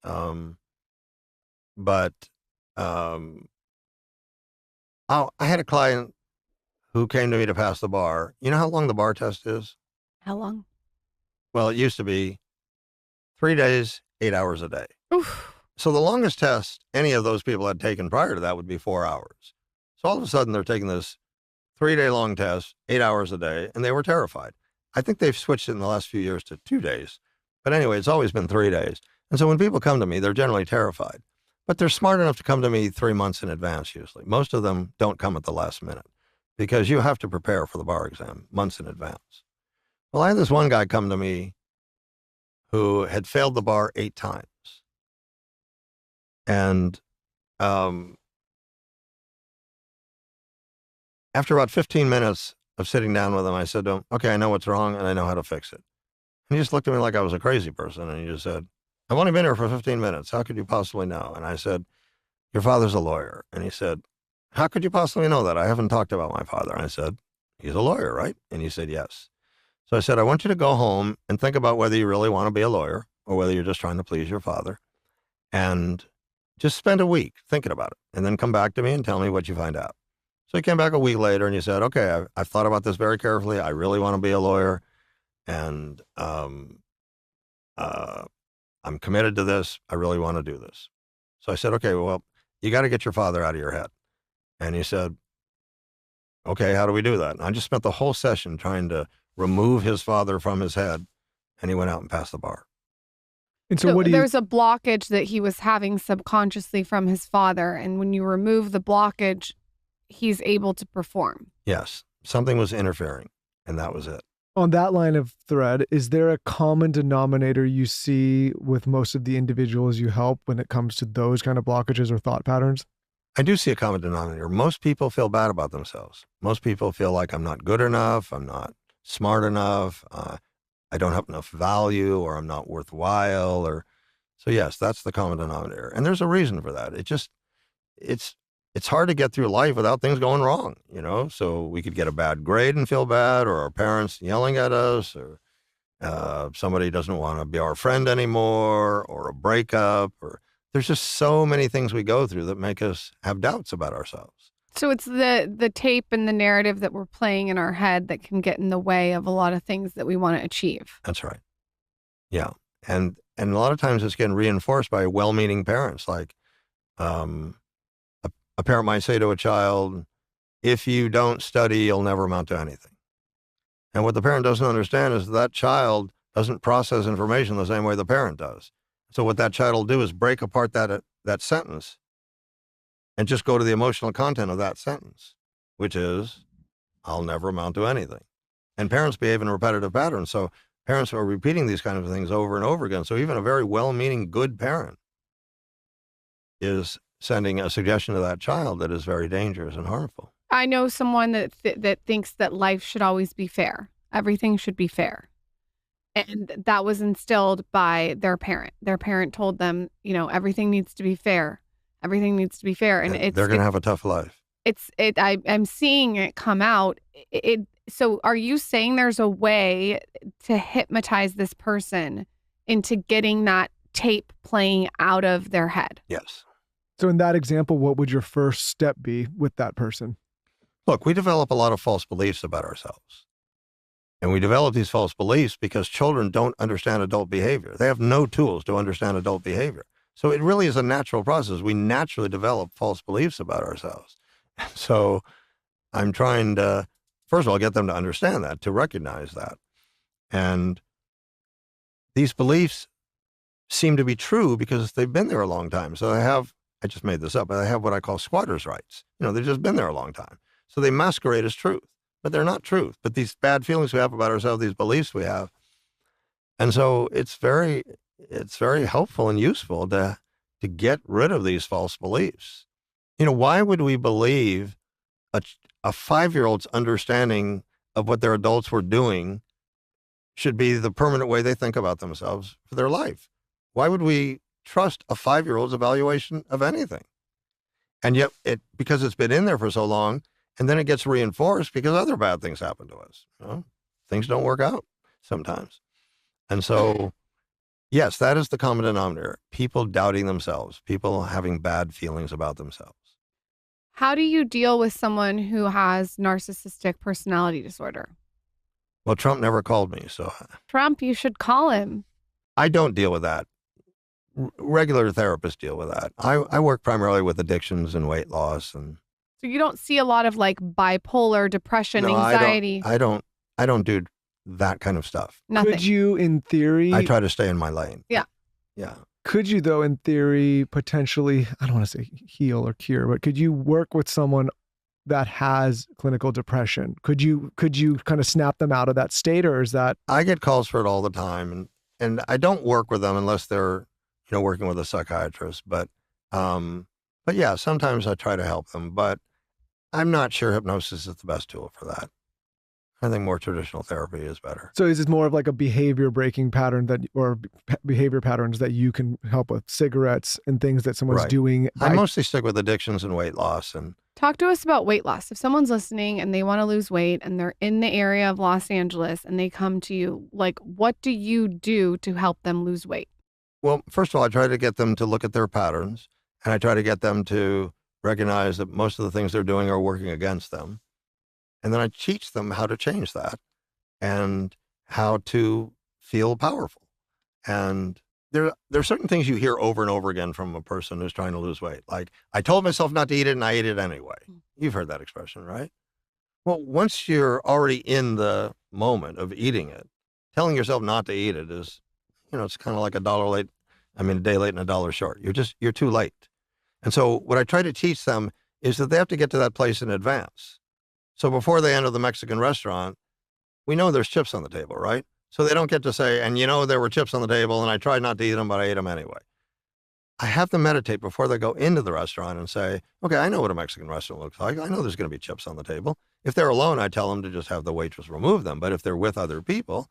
But um, I had a client who came to me to pass the bar. You know how long the bar test is? How long? Well, it used to be 3 days, 8 hours a day. Oof. So the longest test any of those people had taken prior to that would be 4 hours. So all of a sudden they're taking this 3 day long test, 8 hours a day, and they were terrified. I think they've switched it in the last few years to 2 days. But anyway, it's always been 3 days. And so when people come to me, they're generally terrified. But they're smart enough to come to me 3 months in advance usually. Most of them don't come at the last minute because you have to prepare for the bar exam months in advance. Well, I had this one guy come to me who had failed the bar 8 times. And after about 15 minutes of sitting down with him, I said to him, okay, I know what's wrong and I know how to fix it. And he just looked at me like I was a crazy person. And he just said, I've only been here for 15 minutes. How could you possibly know? And I said, your father's a lawyer. And he said, how could you possibly know that? I haven't talked about my father. And I said, he's a lawyer, right? And he said, yes. So I said, I want you to go home and think about whether you really want to be a lawyer or whether you're just trying to please your father. And just spend a week thinking about it and then come back to me and tell me what you find out. So he came back a week later and he said, okay, I've thought about this very carefully. I really want to be a lawyer. And I'm committed to this. I really want to do this. So I said, okay, well, you got to get your father out of your head. And he said, okay, how do we do that? And I just spent the whole session trying to remove his father from his head. And he went out and passed the bar. And so So what do you... there's a blockage that he was having subconsciously from his father. And when you remove the blockage, he's able to perform. Yes, something was interfering, and that was it. On that line of thread, is there a common denominator you see with most of the individuals you help when it comes to those kind of blockages or thought patterns? I do see a common denominator. Most people feel bad about themselves. Most people feel like I'm not good enough, I'm not smart enough, I don't have enough value, or I'm not worthwhile. So yes, that's the common denominator. And there's a reason for that. It's hard to get through life without things going wrong, So we could get a bad grade and feel bad, or our parents yelling at us, or somebody doesn't want to be our friend anymore, or a breakup, or there's just so many things we go through that make us have doubts about ourselves. So it's the tape and the narrative that we're playing in our head that can get in the way of a lot of things that we want to achieve. That's right. Yeah. And a lot of times it's getting reinforced by well-meaning parents. Like a parent might say to a child, if you don't study, you'll never amount to anything. And what the parent doesn't understand is that child doesn't process information the same way the parent does. So what that child will do is break apart that sentence and just go to the emotional content of that sentence, which is, I'll never amount to anything. And parents behave in repetitive patterns. So parents are repeating these kinds of things over and over again. So even a very well-meaning good parent is sending a suggestion to that child that is very dangerous and harmful. I know someone that thinks that life should always be fair. Everything should be fair. And that was instilled by their parent. Their parent told them, everything needs to be fair. Everything needs to be fair. And they're going to have a tough life. I'm seeing it come out. So are you saying there's a way to hypnotize this person into getting that tape playing out of their head? Yes. So in that example, what would your first step be with that person? Look, we develop a lot of false beliefs about ourselves. And we develop these false beliefs because children don't understand adult behavior. They have no tools to understand adult behavior. So it really is a natural process. We naturally develop false beliefs about ourselves. So I'm trying to, first of all, get them to understand that, to recognize that. And these beliefs seem to be true because they've been there a long time. So I just made this up, but they have what I call squatters' rights. They've just been there a long time. So they masquerade as truth, but they're not truth. But these bad feelings we have about ourselves, these beliefs we have. And so it's very helpful and useful to get rid of these false beliefs. Why would we believe a 5-year-old's understanding of what their adults were doing should be the permanent way they think about themselves for their life? Why would we trust a 5-year-old's evaluation of anything? And yet because it's been in there for so long, and then it gets reinforced because other bad things happen to us. Things don't work out sometimes. And so Yes, that is the common denominator. People doubting themselves, people having bad feelings about themselves. How do you deal with someone who has narcissistic personality disorder? Well, Trump never called me, so Trump, you should call him. I don't deal with that. Regular therapists deal with that. I work primarily with addictions and weight loss, and So you don't see a lot of like bipolar, depression, no, anxiety, I don't do that kind of stuff. nothing. Could you, in theory, I try to stay in my lane. Yeah. Yeah. could you though, in theory, potentially, I don't want to say heal or cure, but could you work with someone that has clinical depression? Could you kind of snap them out of that state, or is that? I get calls for it all the time, and I don't work with them unless they're, working with a psychiatrist. But yeah, sometimes I try to help them, but I'm not sure hypnosis is the best tool for that. I think more traditional therapy is better. So is it more of like a behavior breaking pattern or behavior patterns that you can help with, cigarettes and things that someone's Right. doing? I mostly stick with addictions and weight loss. And Talk to us about weight loss. If someone's listening and they want to lose weight and they're in the area of Los Angeles and they come to you, like, what do you do to help them lose weight? well, first of all, I try to get them to look at their patterns, and I try to get them to recognize that most of the things they're doing are working against them. And then I teach them how to change that and how to feel powerful. And there are certain things you hear over and over again from a person who's trying to lose weight. Like, I told myself not to eat it and I ate it anyway. You've heard that expression, right? Well, once you're already in the moment of eating it, telling yourself not to eat it is, it's kind of like a day late and a dollar short. You're too late. And so what I try to teach them is that they have to get to that place in advance. So before they enter the Mexican restaurant, we know there's chips on the table, right? So they don't get to say, and there were chips on the table and I tried not to eat them, but I ate them anyway. I have them meditate before they go into the restaurant and say, okay, I know what a Mexican restaurant looks like. I know there's going to be chips on the table. If they're alone, I tell them to just have the waitress remove them. But if they're with other people,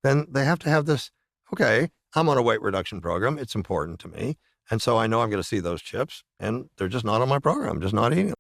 then they have to have this, okay, I'm on a weight reduction program. It's important to me. And so I know I'm going to see those chips and they're just not on my program. I'm just not eating them.